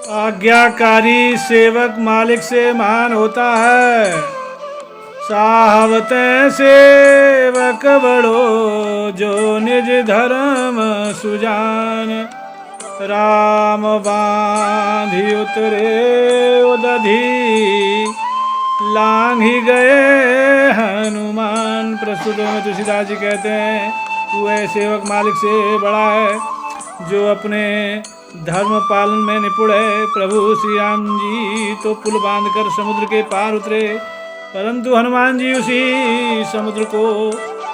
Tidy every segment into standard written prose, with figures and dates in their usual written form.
आज्ञाकारी सेवक मालिक से महान होता है। साहवते सेवक बड़ो जो निज धर्म सुजान। राम बांधि उतरे उदधि लांघी गए हनुमान। प्रस्तुत में तुलसीदास जी कहते हैं, तू है सेवक मालिक से बड़ा है जो अपने धर्म पालन में निपुण है। प्रभु श्री राम जी तो पुल बांधकर समुद्र के पार उतरे, परंतु हनुमान जी उसी समुद्र को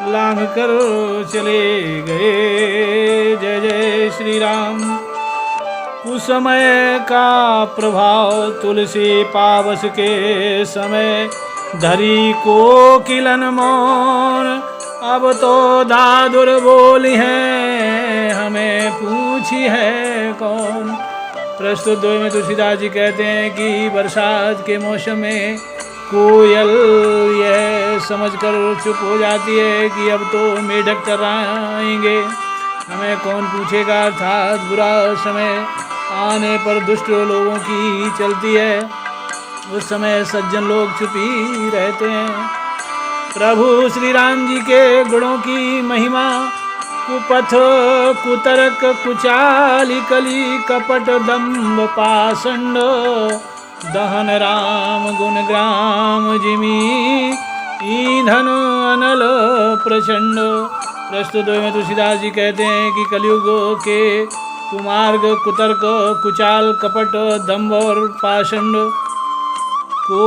लांघ कर चले गए। जय जय श्री राम। उस समय का प्रभाव तुलसी पावस के समय धरी को किलन मौन। अब तो दादुर बोली है हमें पूछी है कौन। प्रस्तुत दो में तुलसीदास जी कहते हैं कि बरसात के मौसम में कोयल यह समझकर चुप हो जाती है कि अब तो मेढक कर आएंगे, हमें कौन पूछेगा। अर्थात बुरा समय आने पर दुष्ट लोगों की चलती है, उस समय सज्जन लोग चुप ही रहते हैं। प्रभु श्री राम जी के गुणों की महिमा, कुपथ कुतर्क कुचाली कली कपट दम्भ पाषंड। दहन राम गुण ग्राम जिमी ईंधन अनल प्रचंड। प्रस्तुत में तुलसीदास जी कहते हैं कि कलयुग के कुमार्ग कुतर्क कुचाल कपट दम्भ और पाषंड को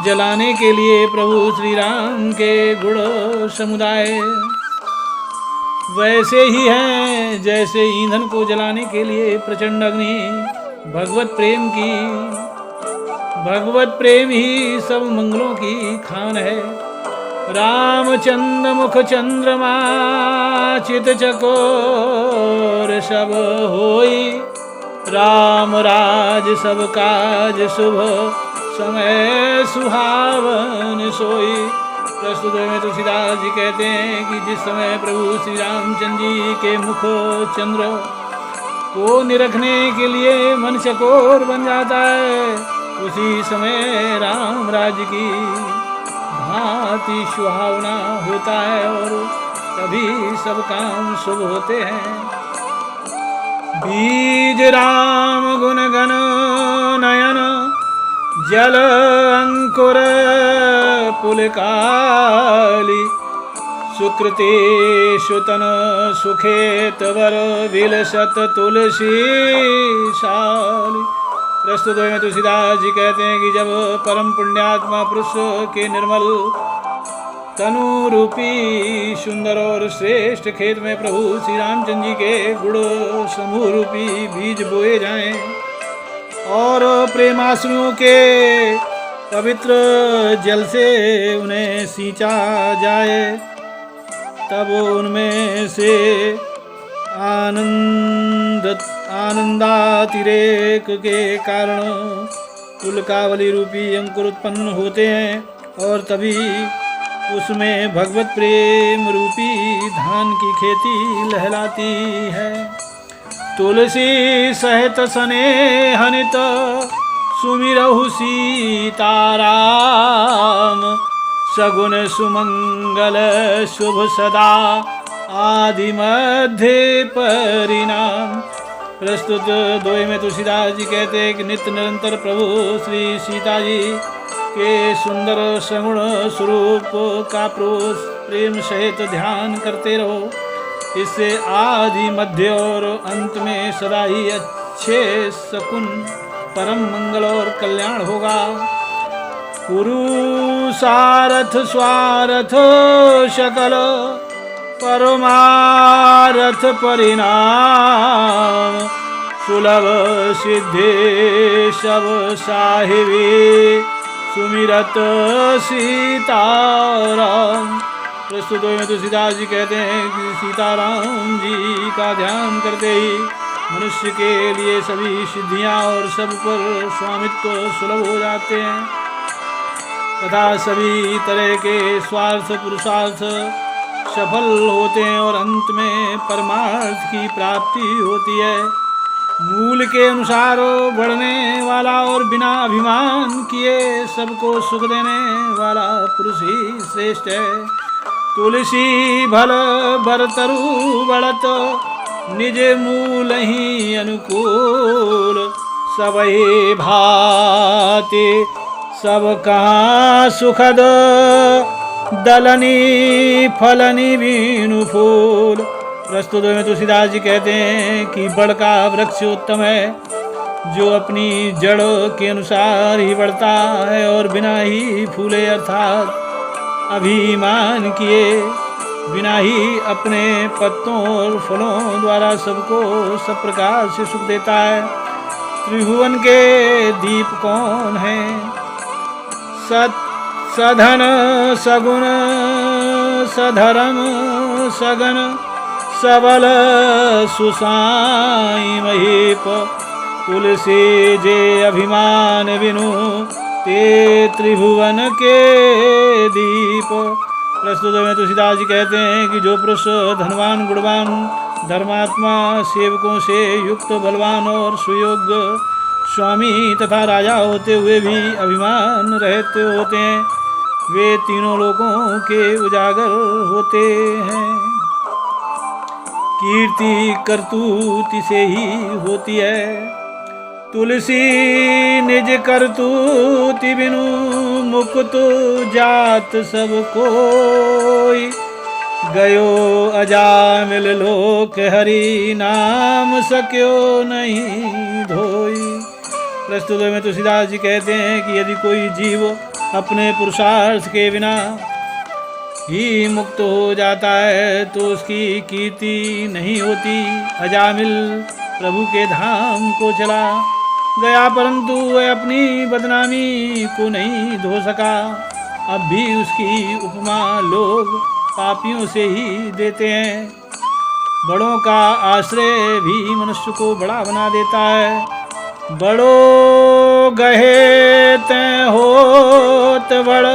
जलाने के लिए प्रभु श्री राम के गुण समुदाय वैसे ही हैं जैसे ईंधन को जलाने के लिए प्रचंड अग्नि। भगवत प्रेम ही सब मंगलों की खान है। रामचंद्र मुख चंद्रमा चित चकोर सब होई। राम राज सब काज शुभ समय सुहावन सोई। प्रस्तुत में तुलसीदास जी कहते हैं कि जिस समय प्रभु श्री रामचंद्र जी के मुख चंद्र को निरखने के लिए मन चकोर बन जाता है, उसी समय राम राज्य की भांति सुहावना होता है और तभी सब काम शुभ होते हैं। बीज राम गुण गण नयन जल अंकुर पुलकाली। सुकृते सुतन सुखेत वर विलसत तुलसी शाली। प्रस्तुत में तुलसीदास जी कहते हैं कि जब परम पुण्यात्मा पुरुष के निर्मल तनु रूपी सुंदर और श्रेष्ठ खेत में प्रभु श्री रामचंद्र जी के गुण समूह रूपी बीज बोए जाएं और प्रेमाश्रुओं के पवित्र जल से उन्हें सींचा जाए, तब उनमें से आनंदातिरेक के कारण पुलकावली रूपी अंकुर उत्पन्न होते हैं और तभी उसमें भगवत प्रेम रूपी धान की खेती लहलाती है। तुलसी सहित स्नेहनित सुमिरहु सीताराम। सगुण सुमंगल शुभ सदा आदि मध्य परिणाम। प्रस्तुत दोहे में तुलसीदास जी कहते हैं कि नित्य निरंतर प्रभु श्री सीता जी के सुंदर सगुण स्वरूप का प्रेम सहित ध्यान करते रहो, इससे आदि मध्य और अंत में सदा ही अच्छे सकुन परम मंगल और कल्याण होगा। कुरु सारथ स्वारथ शकल परमारथ परिणाम। सुलभ सिद्धि सब साहिबी सुमिरत सीताराम। प्रस्तुत में तुलसीदास जी कहते हैं कि सीताराम जी का ध्यान करते ही मनुष्य के लिए सभी सिद्धियां और सब पर स्वामित्व सुलभ हो जाते हैं तथा सभी तरह के स्वार्थ पुरुषार्थ सफल होते हैं और अंत में परमार्थ की प्राप्ति होती है। मूल के अनुसार बढ़ने वाला और बिना अभिमान किए सबको सुख देने वाला पुरुष ही श्रेष्ठ है। तुलसी भल बरतरु बढ़त निज मूल ही अनुकूल, सबहि भाति सब कहाँ सुखद दलनी फलनी बीनु फूल। प्रस्तुत में तुलसीदास जी कहते हैं कि बड़ का वृक्ष उत्तम है जो अपनी जड़ के अनुसार ही बढ़ता है और बिना ही फूले अर्थात अभिमान किए बिना ही अपने पत्तों और फलों द्वारा सबको सब प्रकार से सुख देता है। त्रिभुवन के दीप कौन है? सधन सगुण सधर्म सगन सबल सुसाई महीप, तुलसी जे अभिमान बिनु ते त्रिभुवन के दीप। प्रस्तुत में तुलसीदास जी कहते हैं कि जो पुरुष धनवान गुणवान धर्मात्मा सेवकों से युक्त बलवान और सुयोग्य स्वामी तथा राजा होते हुए भी अभिमान रहते होते हैं वे तीनों लोकों के उजागर होते हैं। कीर्ति करतूति से ही होती है, तुलसी निज करतूति बिनु मुकुत जात सब कोई, गयो अजामिल लोक हरि नाम सक्यो नहीं धोई। प्रस्तुत में तुलसीदास जी कहते हैं कि यदि कोई जीव अपने पुरुषार्थ के बिना ही मुक्त हो जाता है तो उसकी कीर्ति नहीं होती। अजामिल प्रभु के धाम को चला गया परंतु वह अपनी बदनामी को नहीं धो सका। अब भी उसकी उपमा लोग पापियों से ही देते हैं। बड़ों का आश्रय भी मनुष्य को बड़ा बना देता है। बड़ो गहे तैं होत बड़,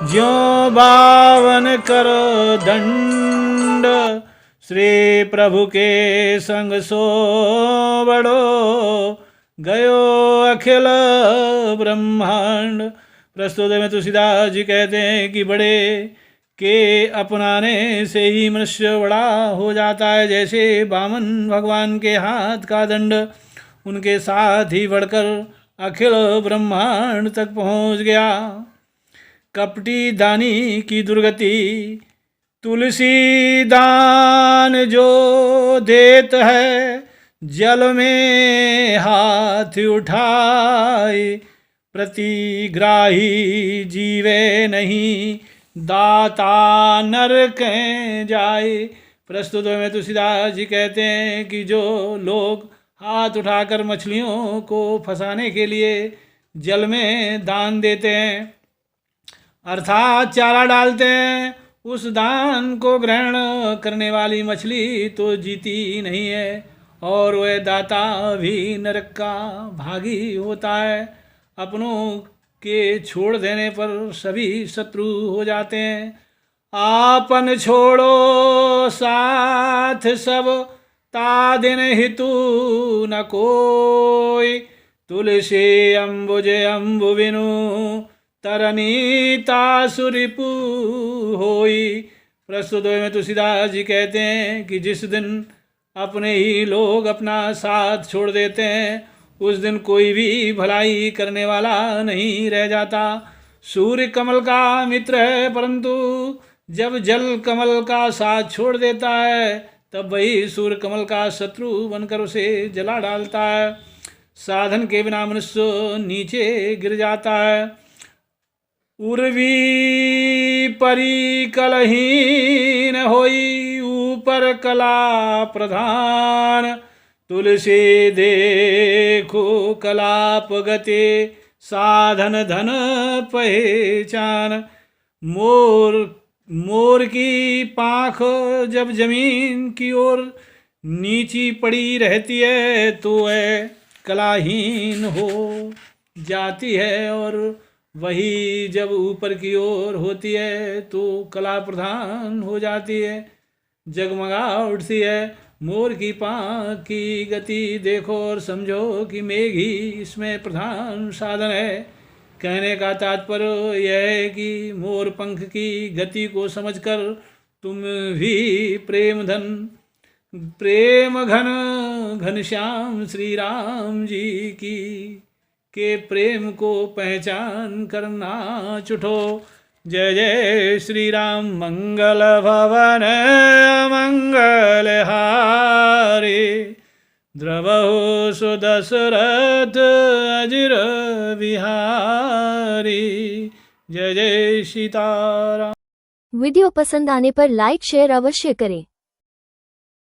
ज्यों बावन कर दंड, श्री प्रभु के संग सो बड़ो गयो अखिल ब्रह्मांड। प्रस्तुत में तुलसीदास जी कहते हैं कि बड़े के अपनाने से ही मनुष्य बड़ा हो जाता है। जैसे वामन भगवान के हाथ का दंड उनके साथ ही बढ़कर अखिल ब्रह्मांड तक पहुँच गया। कपटी दानी की दुर्गति, तुलसी दान जो देत है जल में हाथ उठाए, प्रतिग्राही जीवे नहीं दाता नरक जाए। प्रस्तुत में तुलसीदास जी कहते हैं कि जो लोग हाथ उठाकर मछलियों को फंसाने के लिए जल में दान देते हैं अर्थात चारा डालते हैं, उस दान को ग्रहण करने वाली मछली तो जीती नहीं है और वह दाता भी नरक का भागी होता है। अपनों के छोड़ देने पर सभी शत्रु हो जाते हैं। आपन छोड़ो साथ सब तादिन हितु न कोई, तुलसी अम्बुज अम्बु बिनु तरनी तासुरिपु होई। प्रस्तुत में तुलसीदास जी कहते हैं कि जिस दिन अपने ही लोग अपना साथ छोड़ देते हैं उस दिन कोई भी भलाई करने वाला नहीं रह जाता। सूर्य कमल का मित्र है परंतु जब जल कमल का साथ छोड़ देता है तब वही सूर्य कमल का शत्रु बनकर उसे जला डालता है। साधन के बिना मनुष्य नीचे गिर जाता है। उर्वी परी कलहीन होई ऊपर कला प्रधान, तुलसी देखो कलाप गते साधन धन पहचान। मोर की पाँख जब जमीन की ओर नीची पड़ी रहती है तो वह कलाहीन हो जाती है और वही जब ऊपर की ओर होती है तो कला प्रधान हो जाती है, जगमगा उठती है। मोर की पाँख की गति देखो और समझो कि मेघ ही इसमें प्रधान साधन है। कहने का तात्पर्य यह है कि मोर पंख की गति को समझकर तुम भी प्रेम घन घनश्याम श्री राम जी की के प्रेम को पहचान करना छुटो। जय जय श्री राम। मंगल भवन मंगल हारे, द्रवहु सुदशरथ अजिर बिहारी। जय जय सीताराम। वीडियो पसंद आने पर लाइक शेयर अवश्य करें।